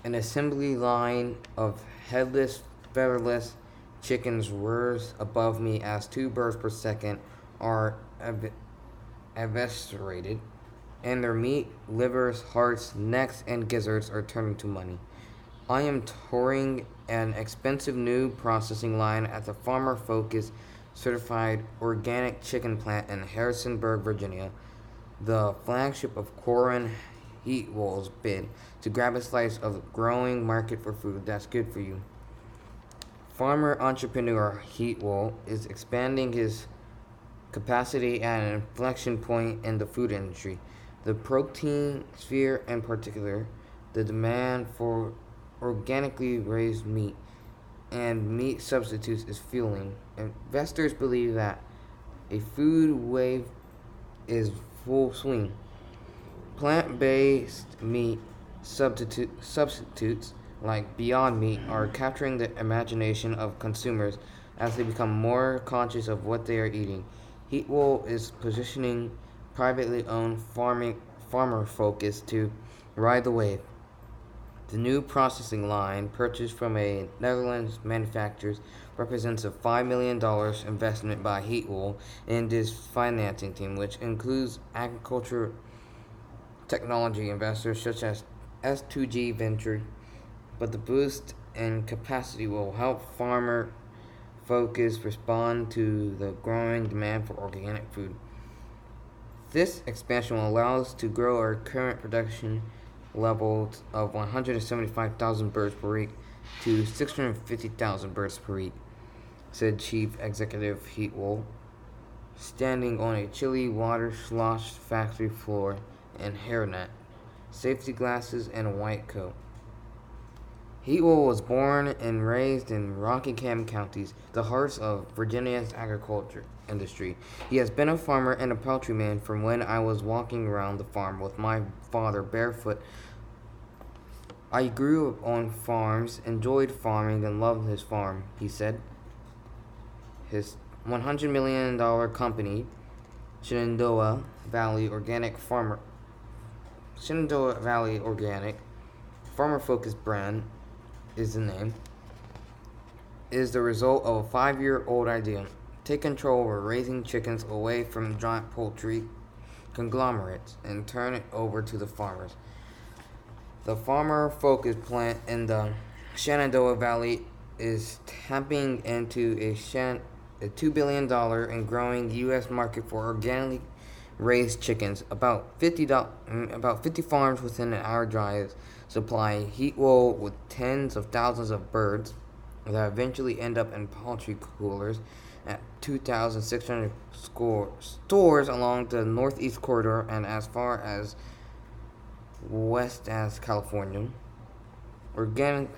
An assembly line of headless, featherless chickens whirs above me as 2 birds per second are eviscerated, and their meat, livers, hearts, necks, and gizzards are turned into money. I am touring an expensive new processing line at the Farmer Focus certified organic chicken plant in Harrisonburg, Virginia, the flagship of Corin Heatwell's bid to grab a slice of the growing market for food that's good for you. Farmer entrepreneur Heatwell is expanding his capacity at an inflection point in the food industry. The protein sphere, in particular, the demand for organically raised meat and meat substitutes is fueling. Investors believe that a food wave is full swing. Plant based meat substitutes like Beyond Meat are capturing the imagination of consumers as they become more conscious of what they are eating. Heatwell is positioning privately owned farmer focus to ride the wave. The new processing line, purchased from a Netherlands manufacturer, represents a $5 million investment by Heatwell and his financing team, which includes agriculture technology investors such as S2G Venture. But the boost in capacity will help farmer focus respond to the growing demand for organic food. This expansion will allow us to grow our current production levels of 175,000 birds per week to 650,000 birds per week, said Chief Executive Heatwell, standing on a chilly water sloshed factory floor in hairnet, safety glasses, and a white coat. Heatwell was born and raised in Rockingham counties, the heart of Virginia's agriculture industry. He has been a farmer and a poultryman from when I was walking around the farm with my father barefoot. I grew up on farms, enjoyed farming, and loved his farm, he said. His $100 million company, Shenandoah Valley Organic Shenandoah Valley Organic, farmer focused brand is the name, is the result of a 5-year-old idea. Take control over raising chickens away from giant poultry conglomerates and turn it over to the farmers. The farmer focused plant in the Shenandoah Valley is tapping into a $2 billion and growing U.S. market for organically raised chickens. About 50 farms within an hour drive supply Heatwell with tens of thousands of birds that eventually end up in poultry coolers at 2,600 stores along the northeast corridor and as far as west as California. Organic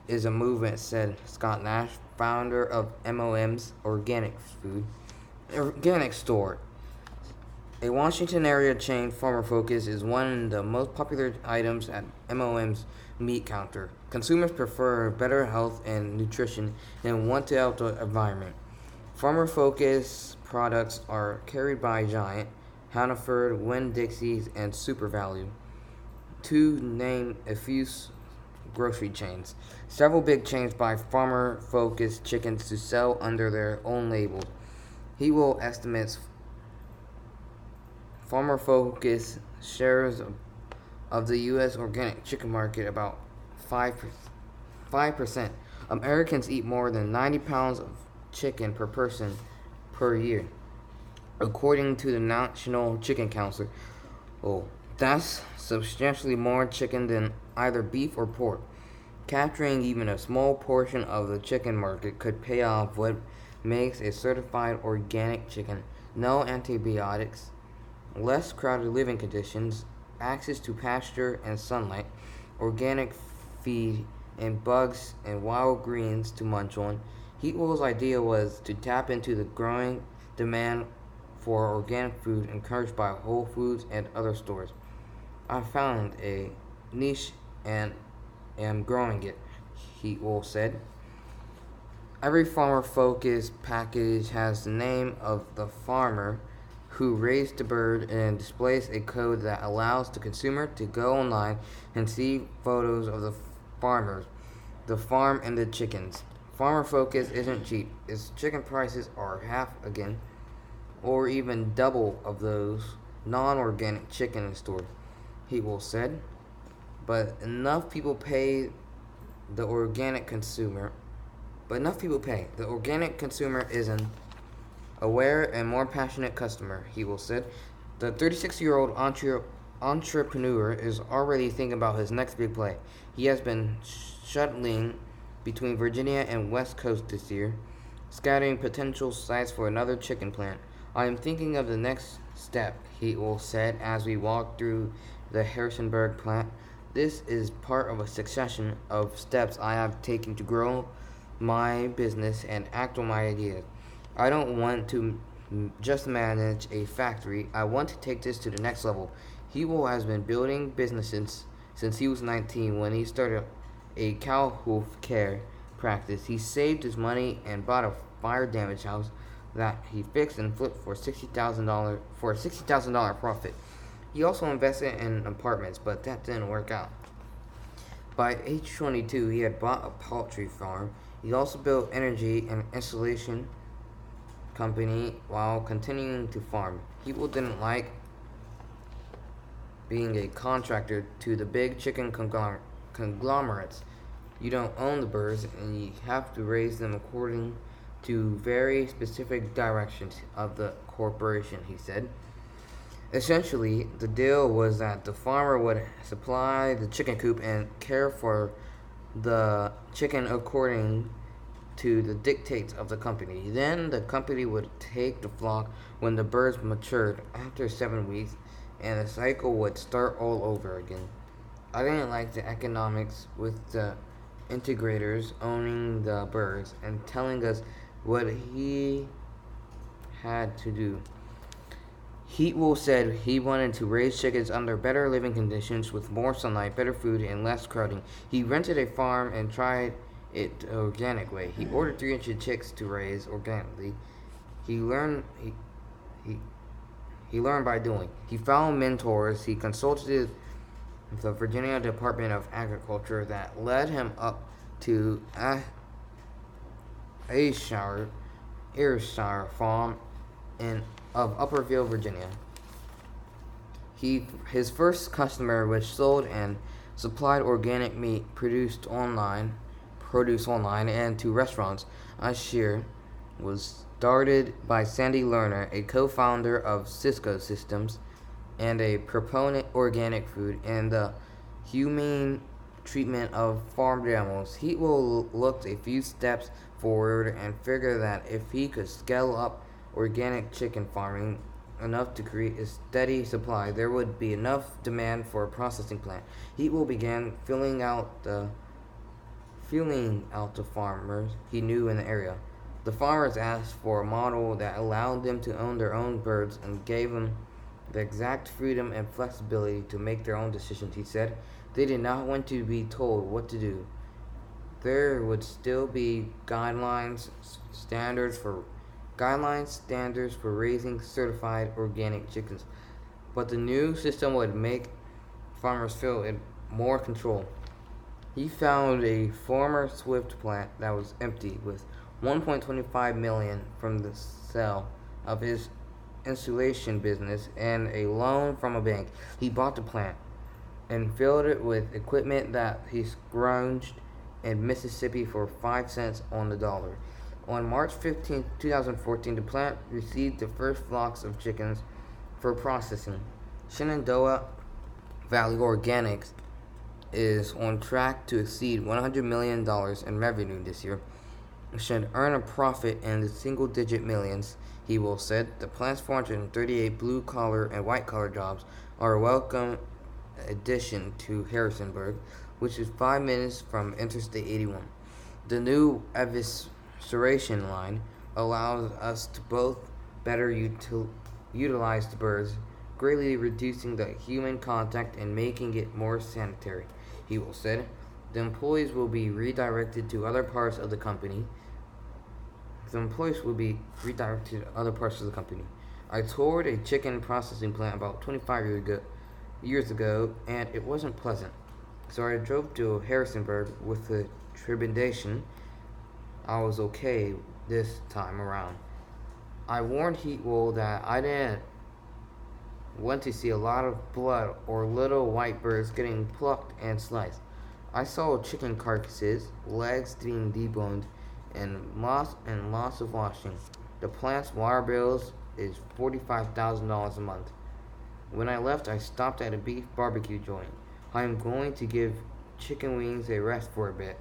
is a movement, said Scott Nash, founder of MOM's Organic Store. A Washington area chain, Farmer Focus is one of the most popular items at MOM's meat counter. Consumers prefer better health and nutrition and want to help the environment. Farmer Focus products are carried by Giant, Hannaford, Winn-Dixie, and Super Value, to name a few grocery chains. Several big chains buy farmer focused chickens to sell under their own labels. Heatwell estimates farmer focus shares of the U.S. organic chicken market about 5%. Americans eat more than 90 pounds of chicken per person per year, according to the National Chicken Council. Oh, that's substantially more chicken than either beef or pork. Capturing even a small portion of the chicken market could pay off what makes a certified organic chicken. No antibiotics, less crowded living conditions, access to pasture and sunlight, organic feed, and bugs and wild greens to munch on. Heatwell's idea was to tap into the growing demand for organic food encouraged by Whole Foods and other stores. I found a niche and am growing it, Heatwell said. Every farmer focused package has the name of the farmer who raised the bird and displays a code that allows the consumer to go online and see photos of the farmers, the farm and the chickens. Farmer focus isn't cheap. Its chicken prices are half again, or even double of those non-organic chicken in store, he will said. But enough people pay the organic consumer. But enough people pay. The organic consumer is an aware and more passionate customer, he will said. The 36-year-old entrepreneur is already thinking about his next big play. He has been shuttling between Virginia and West Coast this year, scouting potential sites for another chicken plant. I am thinking of the next step, he will said as we walked through the Harrisonburg plant. This is part of a succession of steps I have taken to grow my business and act on my ideas. I don't want to just manage a factory. I want to take this to the next level. Hewell has been building businesses since he was 19 when he started a cow hoof care practice. He saved his money and bought a fire damaged house that he fixed and flipped for $60,000 profit. He also invested in apartments, but that didn't work out. By age 22, he had bought a poultry farm. He also built energy and installation company while continuing to farm. People didn't like being a contractor to the big chicken conglomerates. You don't own the birds and you have to raise them according to very specific directions of the corporation, he said. Essentially, the deal was that the farmer would supply the chicken coop and care for the chicken according to the dictates of the company. Then the company would take the flock when the birds matured after 7 weeks, and the cycle would start all over again. I didn't like the economics with the integrators owning the birds and telling us what he had to do. Heatwell said he wanted to raise chickens under better living conditions with more sunlight, better food, and less crowding. He rented a farm and tried it the organic way. He ordered 300 chicks to raise organically. He learned he learned by doing. He found mentors. He consulted the Virginia Department of Agriculture that led him up to Ayrshire Farm of Upperville, Virginia. His first customer, which sold and supplied organic meat produce online and to restaurants, Ayrshire, was started by Sandy Lerner, a co-founder of Cisco Systems and a proponent of organic food and the humane treatment of farmed animals. Heatwell looked a few steps forward and figured that if he could scale up organic chicken farming enough to create a steady supply, there would be enough demand for a processing plant. Heatwell began feeling out the farmers he knew in the area. The farmers asked for a model that allowed them to own their own birds and gave them the exact freedom and flexibility to make their own decisions, he said. They did not want to be told what to do. There would still be standards for raising certified organic chickens, but the new system would make farmers feel in more control. He found a former Swift plant that was empty with $1.25 million from the sale of his insulation business and a loan from a bank. He bought the plant and filled it with equipment that he scrounged in Mississippi for 5 cents on the dollar. On March 15, 2014, the plant received the first flocks of chickens for processing. Shenandoah Valley Organics is on track to exceed $100 million in revenue this year. It should earn a profit in the single-digit millions, he will said. The plant's 438 blue-collar and white-collar jobs are a welcome addition to Harrisonburg, which is 5 minutes from Interstate 81. The new evisceration line allows us to both better utilize the birds, greatly reducing the human contact and making it more sanitary, he will said. The employees will be redirected to other parts of the company. I toured a chicken processing plant about 25 years ago, and it wasn't pleasant. So I drove to Harrisonburg with the trepidation. I was okay this time around. I warned Heatwell that I didn't want to see a lot of blood or little white birds getting plucked and sliced. I saw chicken carcasses, legs being deboned, and lots of washing. The plant's water bills is $45,000 a month. When I left, I stopped at a beef barbecue joint. I am going to give chicken wings a rest for a bit.